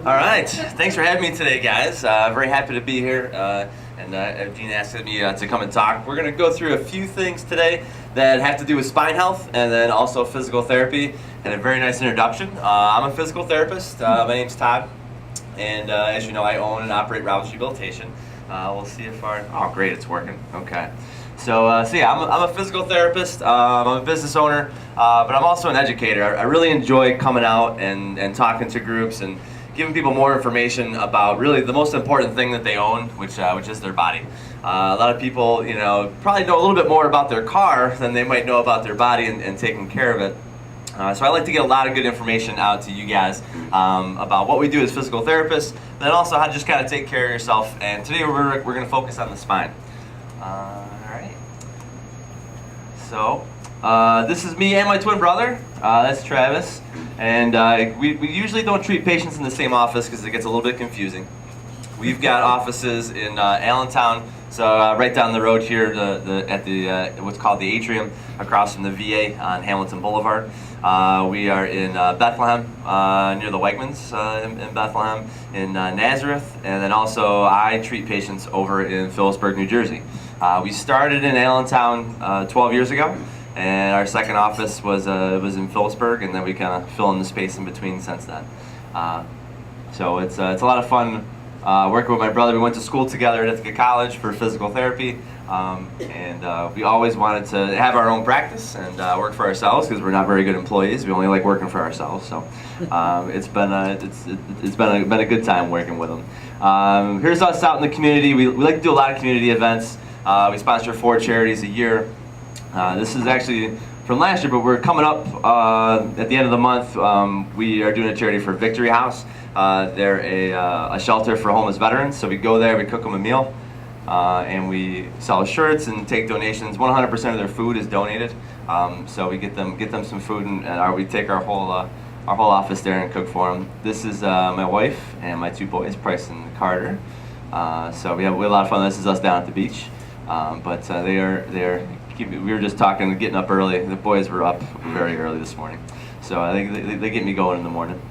All right, thanks for having me today, guys. Very happy to be here, and Gene asked me to come and talk. We're going to go through a few things today that have to do with spine health and then also physical therapy and a very nice introduction. I'm a physical therapist. My name's Todd, and as you know, I own and operate Robbins Rehabilitation. We'll see if oh great, it's working. Okay. So yeah, I'm a physical therapist, I'm a business owner, but I'm also an educator. I really enjoy coming out and talking to groups and giving people more information about really the most important thing that they own, which is their body. A lot of people, probably know a little bit more about their car than they might know about their body and taking care of it. So I like to get a lot of good information out to you guys about what we do as physical therapists, but then also how to just kind of take care of yourself. And today we're going to focus on the spine. Alright. So, this is me and my twin brother. That's Travis. And we usually don't treat patients in the same office because it gets a little bit confusing. We've got offices in Allentown, so right down the road here at what's called the Atrium, across from the VA on Hamilton Boulevard. We are in Bethlehem, near the Wegmans in Bethlehem, in Nazareth, and then also I treat patients over in Phillipsburg, New Jersey. We started in Allentown 12 years ago, and our second office was in Phillipsburg, and then we kind of fill in the space in between since then. So it's a lot of fun working with my brother. We went to school together at Ithaca College for physical therapy, and we always wanted to have our own practice and work for ourselves because we're not very good employees. We only like working for ourselves. So it's been a good time working with them. Here's us out in the community. We like to do a lot of community events. We sponsor 4 charities a year. This is actually from last year, but we're coming up at the end of the month. We are doing a charity for Victory House. They're a shelter for homeless veterans. So we go there, we cook them a meal, and we sell shirts and take donations. 100% of their food is donated. So we get them some food, and we take our whole office there and cook for them. This is my wife and my 2 boys, Bryce and Carter. So we have a lot of fun. This is us down at the beach. But we were just talking, getting up early. The boys were up very early this morning. So I think they get me going in the morning.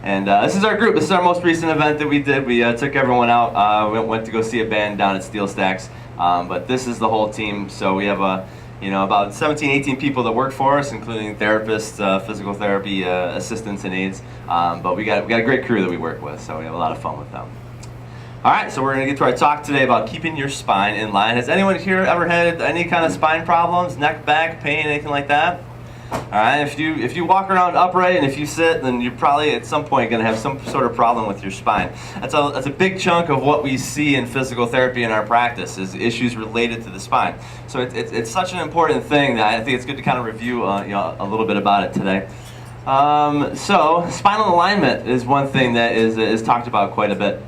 And this is our group. This is our most recent event that we did. We took everyone out. We went to go see a band down at Steel Stacks. But this is the whole team. So we have about 17, 18 people that work for us, including therapists, physical therapy assistants, and aides. But we got a great crew that we work with. So we have a lot of fun with them. All right, so we're going to get to our talk today about keeping your spine in line. Has anyone here ever had any kind of spine problems, neck, back, pain, anything like that? All right, if you walk around upright and if you sit, then you're probably at some point going to have some sort of problem with your spine. That's a big chunk of what we see in physical therapy in our practice is issues related to the spine. So it's such an important thing that I think it's good to kind of review a little bit about it today. So spinal alignment is one thing that is talked about quite a bit.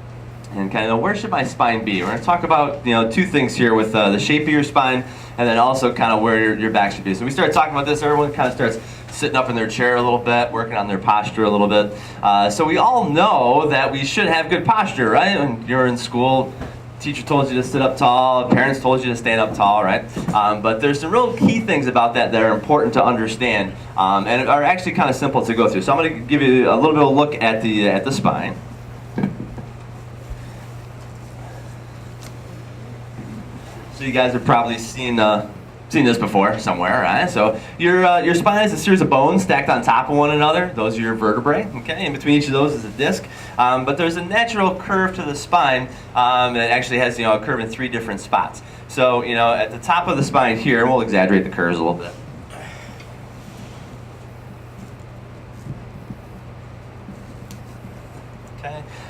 And kind of where should my spine be? We're going to talk about 2 things here with the shape of your spine and then also kind of where your back should be. So we start talking about this, everyone kind of starts sitting up in their chair a little bit, working on their posture a little bit. So we all know that we should have good posture, right? When you're in school, teacher told you to sit up tall, parents told you to stand up tall, right? But there's some real key things about that are important to understand and are actually kind of simple to go through. So I'm going to give you a little bit of a look at the spine. So you guys have probably seen this before somewhere, right? So your spine is a series of bones stacked on top of one another. Those are your vertebrae. Okay, in between each of those is a disc. But there's a natural curve to the spine that actually has a curve in 3 different spots. So at the top of the spine here, we'll exaggerate the curves a little bit.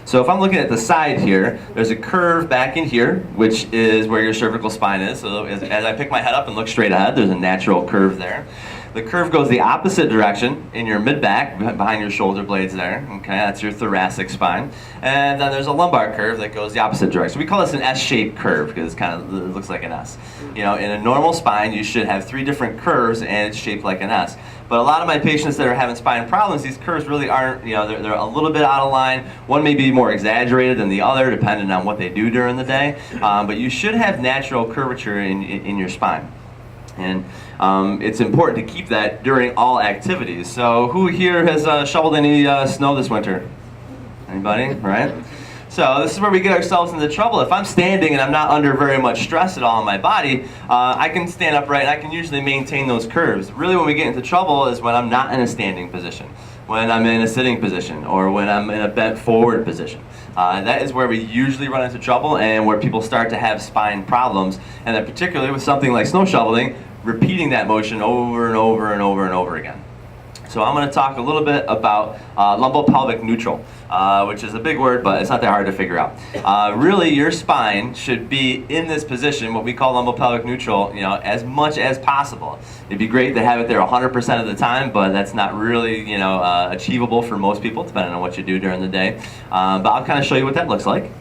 So if I'm looking at the side here, there's a curve back in here, which is where your cervical spine is. So as I pick my head up and look straight ahead, there's a natural curve there. The curve goes the opposite direction in your mid-back, behind your shoulder blades there. Okay, that's your thoracic spine. And then there's a lumbar curve that goes the opposite direction. We call this an S-shaped curve because it looks like an S. In a normal spine, you should have 3 different curves and it's shaped like an S. But a lot of my patients that are having spine problems, these curves really aren't, they're a little bit out of line. One may be more exaggerated than the other, depending on what they do during the day. But you should have natural curvature in your spine. And it's important to keep that during all activities. So who here has shoveled any snow this winter? Anybody? Right? So this is where we get ourselves into trouble. If I'm standing and I'm not under very much stress at all in my body, I can stand upright and I can usually maintain those curves. Really when we get into trouble is when I'm not in a standing position, when I'm in a sitting position, or when I'm in a bent forward position. That is where we usually run into trouble and where people start to have spine problems, and then particularly with something like snow shoveling, repeating that motion over and over and over and over again. So I'm going to talk a little bit about lumbopelvic neutral, which is a big word, but it's not that hard to figure out. Really, your spine should be in this position, what we call lumbopelvic neutral, as much as possible. It'd be great to have it there 100% of the time, but that's not really, achievable for most people, depending on what you do during the day. But I'll kind of show you what that looks like.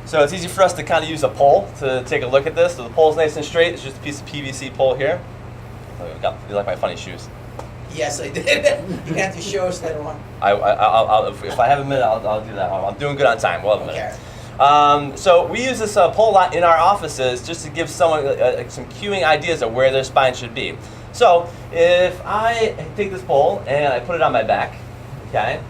So it's easy for us to kind of use a pole to take a look at this. So the pole's nice and straight. It's just a piece of PVC pole here. You like my funny shoes? Yes, I did. You have to show us that one. If I have a minute, I'll do that. I'm doing good on time. We'll have a minute. Okay. So we use this pole lot in our offices just to give someone some cueing ideas of where their spine should be. So if I take this pole and I put it on my back, okay,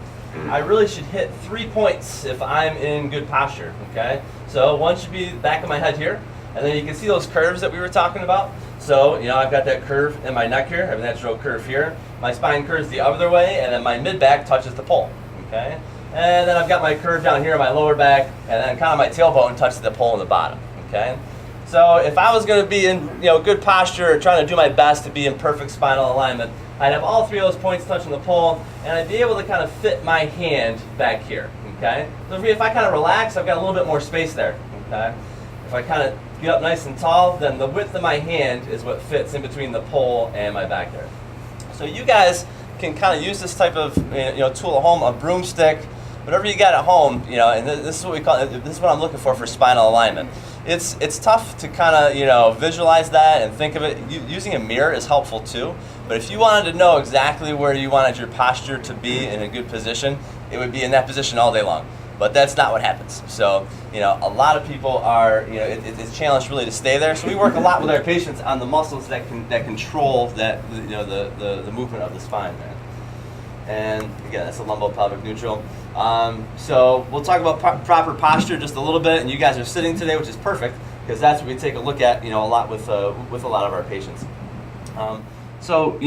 I really should hit 3 points if I'm in good posture, okay? So one should be the back of my head here, and then you can see those curves that we were talking about. So, I've got that curve in my neck here, I have a natural curve here. My spine curves the other way, and then my mid-back touches the pole, okay? And then I've got my curve down here in my lower back, and then kind of my tailbone touches the pole in the bottom, okay? So if I was going to be in, good posture, or trying to do my best to be in perfect spinal alignment, I'd have all three of those points touching the pole, and I'd be able to kind of fit my hand back here, okay? So if I kind of relax, I've got a little bit more space there, okay? If I kind of get up nice and tall, then the width of my hand is what fits in between the pole and my back there. So you guys can kind of use this type of tool at home, a broomstick, whatever you got at home, and this is what we call it. This is what I'm looking for spinal alignment. It's tough to kind of visualize that and think of it. Using a mirror is helpful too. But if you wanted to know exactly where you wanted your posture to be in a good position, it would be in that position all day long. But that's not what happens. So, a lot of people are, it's challenged really to stay there. So we work a lot with our patients on the muscles that control that, the movement of the spine there. And again, that's a lumbopelvic neutral. So we'll talk about proper posture just a little bit. And you guys are sitting today, which is perfect because that's what we take a look at, a lot with a lot of our patients. So,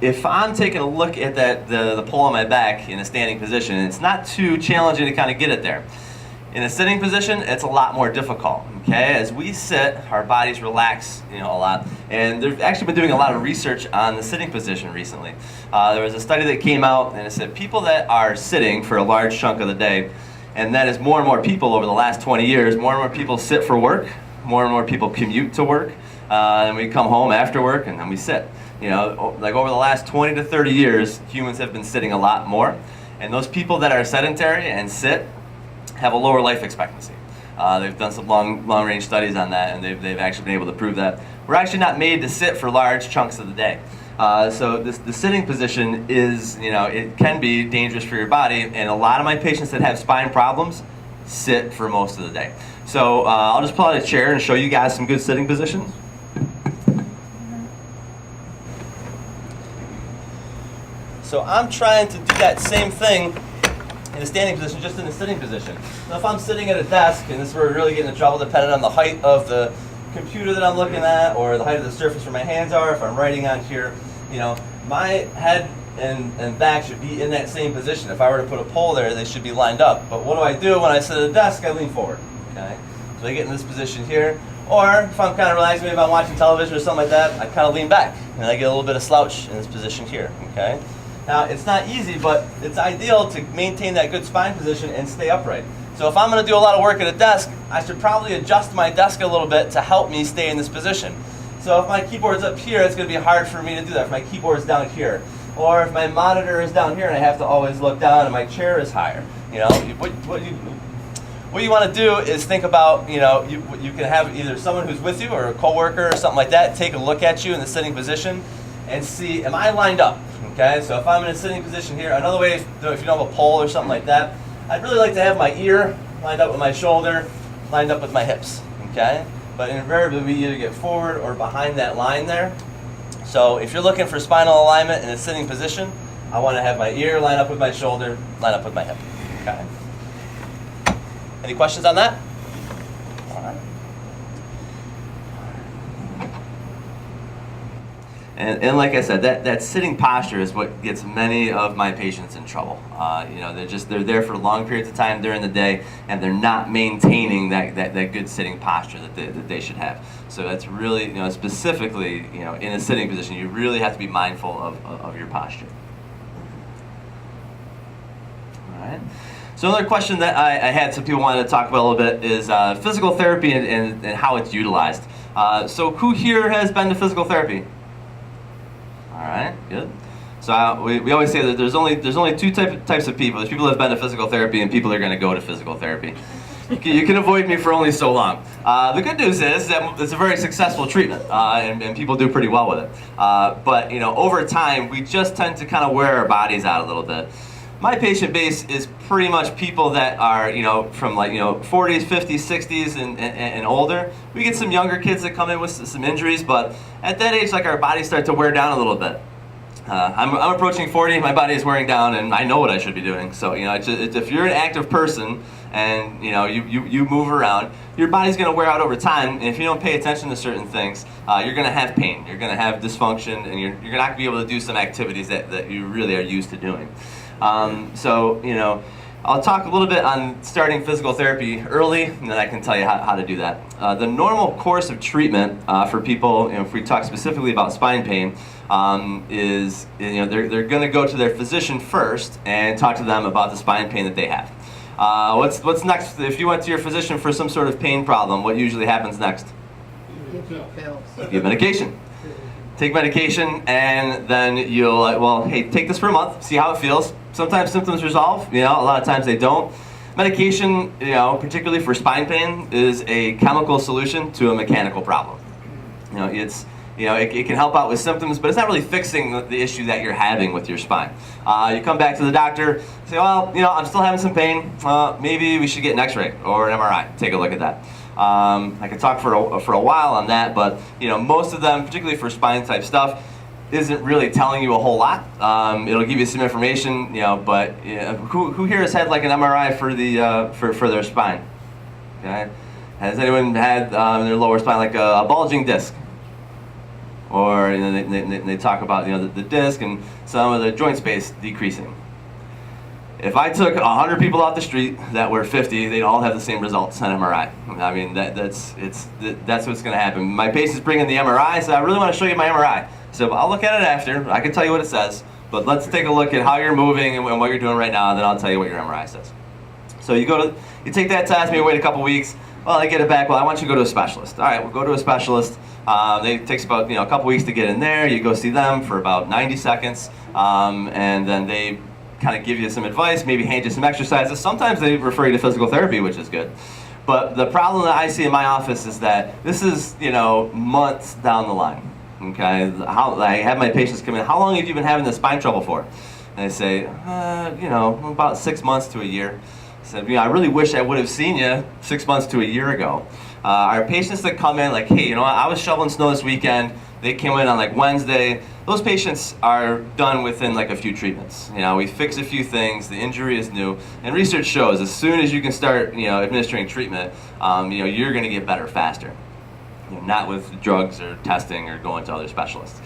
if I'm taking a look at the pole on my back in a standing position, it's not too challenging to kind of get it there. In a sitting position, it's a lot more difficult, okay? As we sit, our bodies relax, a lot. And they've actually been doing a lot of research on the sitting position recently. There was a study that came out, and it said people that are sitting for a large chunk of the day, and that is more and more people over the last 20 years, more and more people sit for work, more and more people commute to work, and we come home after work, and then we sit. Like over the last 20 to 30 years, humans have been sitting a lot more. And those people that are sedentary and sit have a lower life expectancy. They've done some long-range studies on that, and they've actually been able to prove that. We're actually not made to sit for large chunks of the day. So the sitting position is, it can be dangerous for your body. And a lot of my patients that have spine problems sit for most of the day. So I'll just pull out a chair and show you guys some good sitting positions. So I'm trying to do that same thing in a standing position, just in a sitting position. Now if I'm sitting at a desk, and this is where we really get into trouble depending on the height of the computer that I'm looking at, or the height of the surface where my hands are, if I'm writing on here, my head and back should be in that same position. If I were to put a pole there, they should be lined up. But what do I do when I sit at a desk? I lean forward, okay? So I get in this position here. Or if I'm kind of relaxed, maybe I'm watching television or something like that, I kind of lean back, and I get a little bit of slouch in this position here, okay? Now, it's not easy, but it's ideal to maintain that good spine position and stay upright. So if I'm going to do a lot of work at a desk, I should probably adjust my desk a little bit to help me stay in this position. So if my keyboard's up here, it's going to be hard for me to do that. If my keyboard's down here, or if my monitor is down here and I have to always look down and my chair is higher, what you want to do is think about, you can have either someone who's with you or a coworker or something like that take a look at you in the sitting position and see, am I lined up? Okay, so if I'm in a sitting position here, another way, if you don't have a pole or something like that, I'd really like to have my ear lined up with my shoulder, lined up with my hips, okay? But invariably, we either get forward or behind that line there. So if you're looking for spinal alignment in a sitting position, I want to have my ear line up with my shoulder, line up with my hip. Okay. Any questions on that? All right. And like I said, that sitting posture is what gets many of my patients in trouble. You know, they're there for long periods of time during the day, and they're not maintaining that good sitting posture that they should have. So that's really, you know, specifically, you know, in a sitting position, you really have to be mindful of your posture. All right. So another question that I had some people wanted to talk about a little bit is physical therapy and how it's utilized. So who here has been to physical therapy? All right, good. So we always say that there's only two types of people. There's people that have been to physical therapy and people that are going to go to physical therapy. You can avoid me for only so long. The good news is that it's a very successful treatment, and people do pretty well with it. But you know, over time, we just tend to kind of wear our bodies out a little bit. My patient base is pretty much people that are, you know, from like, you know, 40s, 50s, 60s, and older. We get some younger kids that come in with some injuries, but at that age, like, our bodies start to wear down a little bit. I'm approaching 40, my body is wearing down, and I know what I should be doing. So, you know, if you're an active person and, you know, you move around, your body's going to wear out over time, and if you don't pay attention to certain things, you're going to have pain, you're going to have dysfunction, and you're not going to be able to do some activities that you really are used to doing. So, you know, I'll talk a little bit on starting physical therapy early, and then I can tell you how to do that. The normal course of treatment for people, you know, if we talk specifically about spine pain, is, you know, they're going to go to their physician first and talk to them about the spine pain that they have. What's next? If you went to your physician for some sort of pain problem, what usually happens next? Give medication. Take medication, and then you'll, well, hey, take this for a month, see how it feels. Sometimes symptoms resolve, you know, a lot of times they don't. Medication, you know, particularly for spine pain, is a chemical solution to a mechanical problem. You know, it can help out with symptoms, but it's not really fixing the issue that you're having with your spine. You come back to the doctor, say, well, you know, I'm still having some pain. Maybe we should get an X-ray or an MRI. Take a look at that. I could talk for a while on that, but you know, most of them, particularly for spine type stuff, isn't really telling you a whole lot. It'll give you some information, you know, but who here has had like an MRI for their spine? Okay, has anyone had in their lower spine like a bulging disc? Or, you know, they talk about, you know, the disc and some of the joint space decreasing. If I took 100 people off the street that were 50, they'd all have the same results on MRI. I mean, that's what's going to happen. My patients bring in the MRI, so I really want to show you my MRI. So I'll look at it after. I can tell you what it says, but let's take a look at how you're moving and what you're doing right now, and then I'll tell you what your MRI says. So you take that test, maybe wait a couple weeks. Well, I get it back. Well, I want you to go to a specialist. All right, we'll go to a specialist. It takes about, you know, a couple weeks to get in there. You go see them for about 90 seconds, and then they kind of give you some advice, maybe hand you some exercises. Sometimes they refer you to physical therapy, which is good. But the problem that I see in my office is that this is, you know, months down the line. Okay, I have my patients come in. How long have you been having this spine trouble for? And they say, you know, about 6 months to a year. I said, you know, I really wish I would have seen you 6 months to a year ago. Our patients that come in, like, hey, you know, I was shoveling snow this weekend. They came in on like Wednesday. Those patients are done within like a few treatments. You know, we fix a few things. The injury is new, and research shows as soon as you can start, you know, administering treatment, you know, you're going to get better faster. You know, not with drugs or testing or going to other specialists.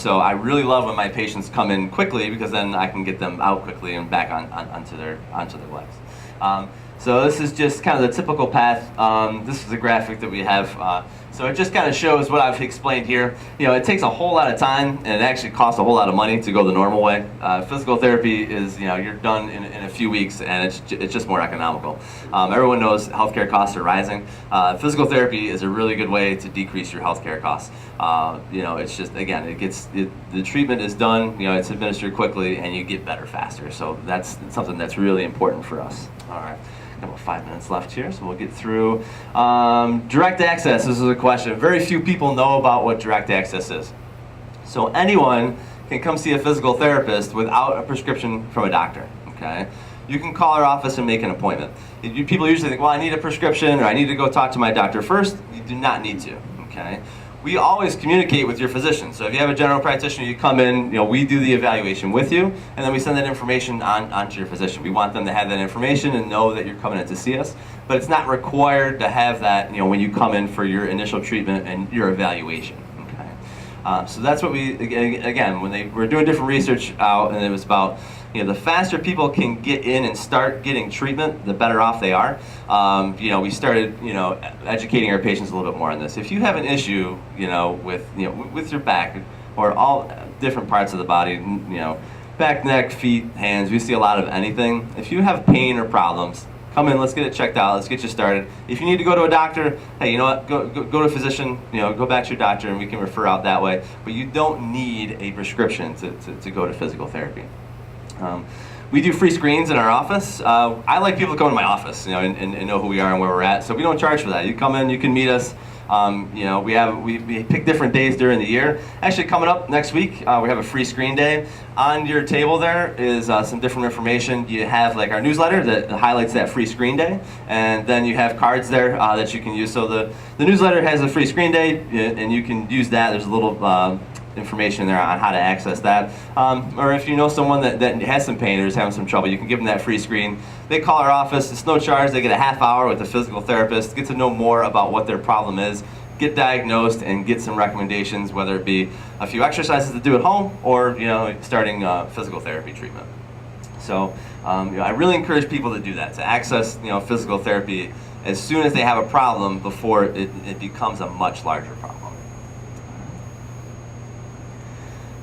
So I really love when my patients come in quickly, because then I can get them out quickly and back onto their legs. So this is just kind of the typical path. This is a graphic that we have. So it just kind of shows what I've explained here. You know, it takes a whole lot of time, and it actually costs a whole lot of money to go the normal way. Physical therapy is, you know, you're done in a few weeks, and it's just more economical. Everyone knows healthcare costs are rising. Physical therapy is a really good way to decrease your healthcare costs. You know, it's just, again, the treatment is done, you know, it's administered quickly, and you get better faster. So that's something that's really important for us. All right. About 5 minutes left here, so we'll get through. Direct access, this is a question. Very few people know about what direct access is. So anyone can come see a physical therapist without a prescription from a doctor, okay? You can call our office and make an appointment. People usually think, well, I need a prescription, or I need to go talk to my doctor first. You do not need to, okay? we always communicate with your physician. So if you have a general practitioner, you come in, we do the evaluation with you, and then we send that information onto your physician. We want them to have that information and know that you're coming in to see us, but it's not required to have that, when you come in for your initial treatment and your evaluation. Okay, so that's what we, again, when we're doing different research out, and it was about, the faster people can get in and start getting treatment, the better off they are. We started, educating our patients a little bit more on this. If you have an issue, with your back or all different parts of the body, back, neck, feet, hands, we see a lot of anything. If you have pain or problems, come in, let's get it checked out, let's get you started. If you need to go to a doctor, hey, you know what, go to a physician, go back to your doctor and we can refer out that way. But you don't need a prescription to go to physical therapy. We do free screens in our office. I like people to come to my office, and know who we are and where we're at. So we don't charge for that. You come in, you can meet us. We pick different days during the year. Actually, coming up next week, we have a free screen day. On your table there is some different information. You have like our newsletter that highlights that free screen day, and then you have cards there that you can use. So the newsletter has a free screen day, and you can use that. There's a little information there on how to access that. Or if you know someone that has some pain or is having some trouble, you can give them that free screen. They call our office, it's no charge, they get a half hour with a physical therapist, get to know more about what their problem is, get diagnosed and get some recommendations, whether it be a few exercises to do at home or starting physical therapy treatment. So I really encourage people to do that, to access physical therapy as soon as they have a problem before it becomes a much larger problem.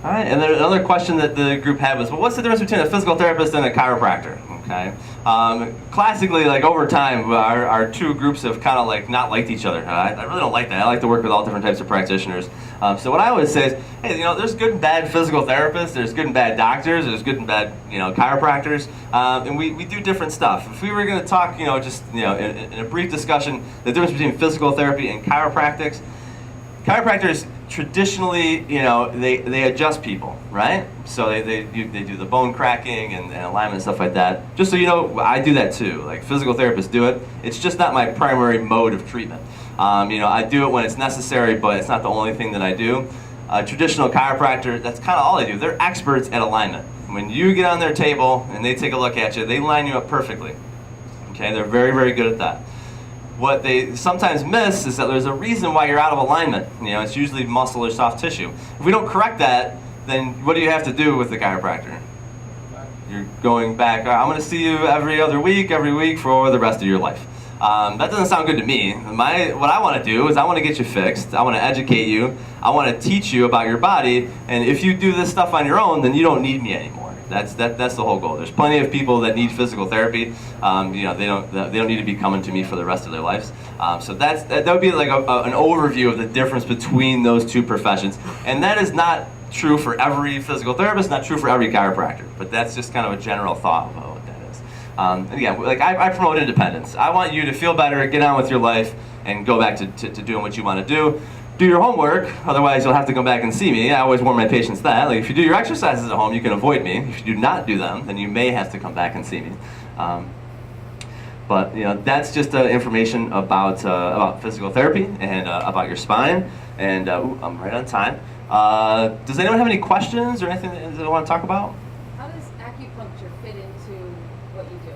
All right, and then another question that the group had was, well, what's the difference between a physical therapist and a chiropractor? Okay, classically, like over time, our two groups have kind of not liked each other. I really don't like that. I like to work with all different types of practitioners. So what I always say is, hey, there's good and bad physical therapists, there's good and bad doctors, there's good and bad, chiropractors, and we do different stuff. If we were going to talk, in a brief discussion, the difference between physical therapy and chiropractics traditionally, they adjust people, right? So they do the bone cracking and alignment and stuff like that. Just so you know, I do that too. Like physical therapists do it. It's just not my primary mode of treatment. I do it when it's necessary, but it's not the only thing that I do. A traditional chiropractor, that's kind of all they do. They're experts at alignment. When you get on their table and they take a look at you, they line you up perfectly. Okay, they're very, very good at that. What they sometimes miss is that there's a reason why you're out of alignment. It's usually muscle or soft tissue. If we don't correct that, then what do you have to do with the chiropractor? You're going back, I'm going to see you every week for the rest of your life. That doesn't sound good to me. What I want to do is I want to get you fixed. I want to educate you. I want to teach you about your body. And if you do this stuff on your own, then you don't need me anymore. That's the whole goal. There's plenty of people that need physical therapy. They don't need to be coming to me for the rest of their lives. So that would be like an overview of the difference between those two professions. And that is not true for every physical therapist, not true for every chiropractor. But that's just kind of a general thought about what that is. Again, I promote independence. I want you to feel better, get on with your life, and go back to doing what you want to do. Do your homework, otherwise you'll have to come back and see me. I always warn my patients that. Like if you do your exercises at home, you can avoid me. If you do not do them, then you may have to come back and see me. But that's just information about physical therapy and about your spine. And I'm right on time. Does anyone have any questions or anything that they want to talk about? How does acupuncture fit into what you do?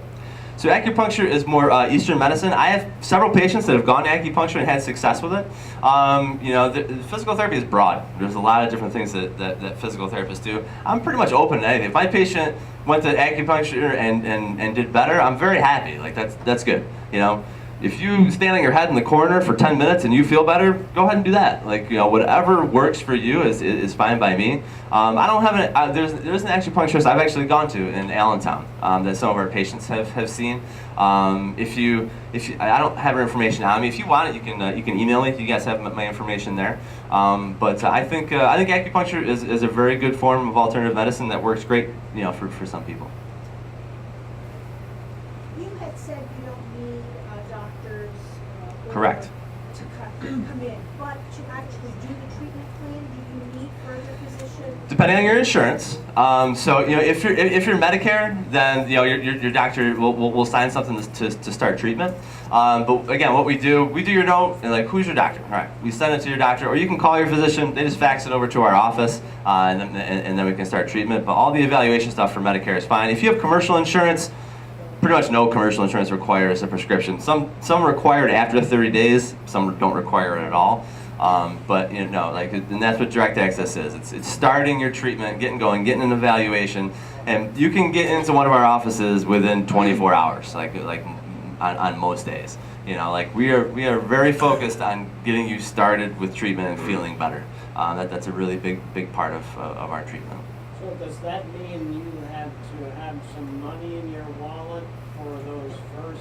So acupuncture is more Eastern medicine. I have several patients that have gone to acupuncture and had success with it. The physical therapy is broad. There's a lot of different things that physical therapists do. I'm pretty much open to anything. If my patient went to acupuncture and did better, I'm very happy. Like that's good. If you stand on your head in the corner for 10 minutes and you feel better, go ahead and do that. Like whatever works for you is fine by me. I don't have there's an acupuncturist I've actually gone to in Allentown that some of our patients have seen. If you I don't have her information on me. If you want it, you can email me. You guys have my information there. But I think acupuncture is a very good form of alternative medicine that works great for some people. You had said you don't need doctors Correct. to cut come in, but to actually do the treatment plan, do you need further physician? Depending on your insurance. So if you're Medicare, then your doctor will sign something to start treatment. But again, what we do your note and like, who's your doctor? All right, we send it to your doctor, or you can call your physician. They just fax it over to our office, and then we can start treatment. But all the evaluation stuff for Medicare is fine. If you have commercial insurance, pretty much no commercial insurance requires a prescription. Some require it after 30 days. Some don't require it at all. But and that's what direct access is. It's starting your treatment, getting going, getting an evaluation, and you can get into one of our offices within 24 hours, like on most days. We are very focused on getting you started with treatment and feeling better. That's a really big part of our treatment. So does that mean you have to have some money in your wallet for those first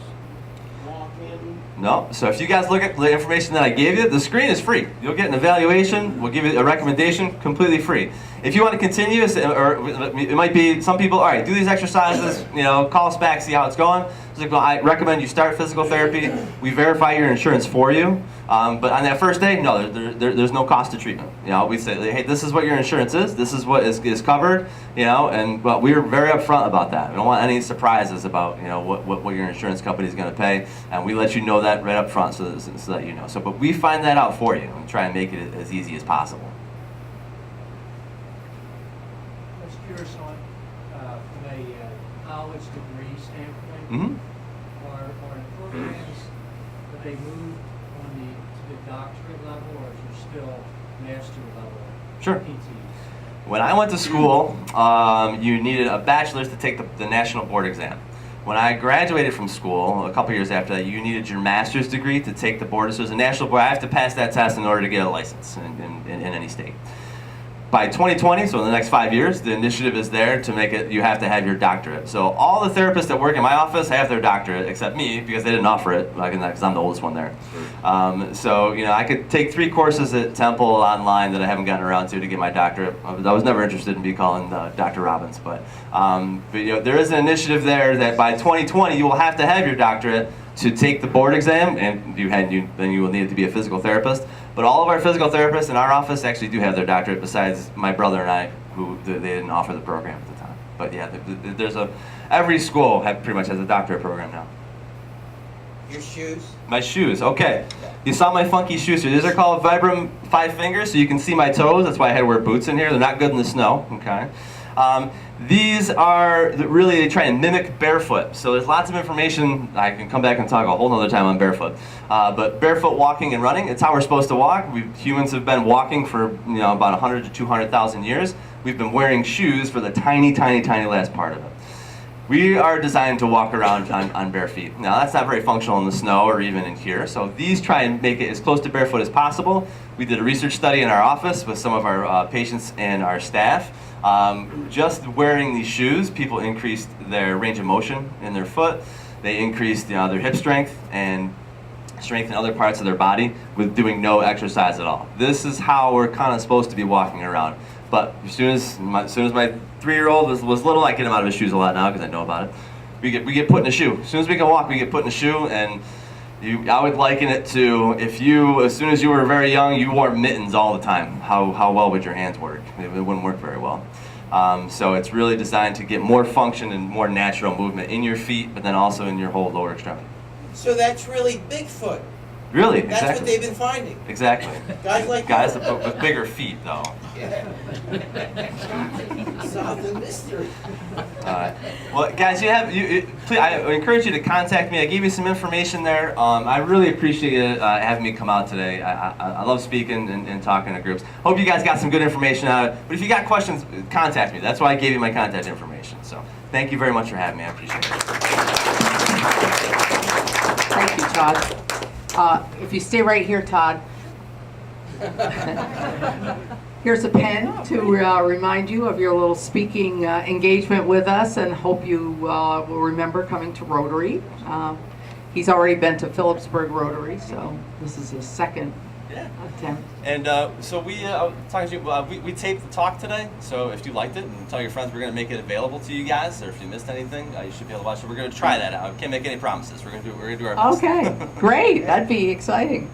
walk-in? No. So if you guys look at the information that I gave you, the screen is free. You'll get an evaluation. We'll give you a recommendation, completely free. If you want to continue, or it might be some people, all right, do these exercises, call us back, see how it's going. It's like, well, I recommend you start physical therapy. We verify your insurance for you. But on that first day, no, there's no cost to treatment. We say, hey, this is what your insurance is. This is what is covered. And we're very upfront about that. We don't want any surprises about what your insurance company is going to pay, and we let you know that right up front so that you know. But we find that out for you and try and make it as easy as possible. I was curious on from a college degree standpoint. Mm-hmm. Are programs, do they move to the doctorate level, or is there still master level Sure. PTs? When I went to school, you needed a bachelor's to take the national board exam. When I graduated from school, a couple years after that, you needed your master's degree to take the board. So there's a national board. I have to pass that test in order to get a license in any state. By 2020, so in the next 5 years, the initiative is there to make it, you have to have your doctorate. So all the therapists that work in my office have their doctorate, except me, because they didn't offer it, because I'm the oldest one there. So I could take 3 courses at Temple online that I haven't gotten around to get my doctorate. I was never interested in calling Dr. Robbins, but there is an initiative there that by 2020, you will have to have your doctorate to take the board exam, and then you will need to be a physical therapist. But all of our physical therapists in our office actually do have their doctorate, besides my brother and I, who they didn't offer the program at the time. But yeah, every school pretty much has a doctorate program now. Your shoes? My shoes, okay. You saw my funky shoes here. These are called Vibram 5 Fingers, so you can see my toes. That's why I had to wear boots in here. They're not good in the snow, okay? These are really, they try and mimic barefoot. So there's lots of information. I can come back and talk a whole nother time on barefoot. But barefoot walking and running, it's how we're supposed to walk. Humans have been walking for about 100 to 200,000 years. We've been wearing shoes for the tiny, tiny, tiny last part of it. We are designed to walk around on bare feet. Now that's not very functional in the snow or even in here. So these try and make it as close to barefoot as possible. We did a research study in our office with some of our patients and our staff. Just wearing these shoes, people increased their range of motion in their foot. They increased their hip strength and strength in other parts of their body with doing no exercise at all. This is how we're kind of supposed to be walking around. But as soon as my 3-year-old was little, I get him out of his shoes a lot now because I know about it. We get put in a shoe. As soon as we can walk, we get put in a shoe, and I would liken it to as soon as you were very young, you wore mittens all the time. How well would your hands work? It wouldn't work very well. So it's really designed to get more function and more natural movement in your feet, but then also in your whole lower extremity. So that's really Bigfoot. Really, That's exactly. what they've been finding. Exactly. Guys like Guys you. with bigger feet, though. Yeah. Solve the mystery. Well, guys, please, I encourage you to contact me. I gave you some information there. I really appreciate you having me come out today. I love speaking and talking to groups. Hope you guys got some good information out of it. But if you got questions, contact me. That's why I gave you my contact information. So thank you very much for having me. I appreciate it. Thank you, Todd. If you stay right here, Todd. Here's a pen to remind you of your little speaking engagement with us, and hope you will remember coming to Rotary. He's already been to Phillipsburg Rotary, so this is his second attempt. And so talking to you, we taped the talk today, so if you liked it, and tell your friends, we're going to make it available to you guys, or if you missed anything, you should be able to watch it. We're going to try that out. I can't make any promises. We're going to do our best. Okay, great. That'd be exciting.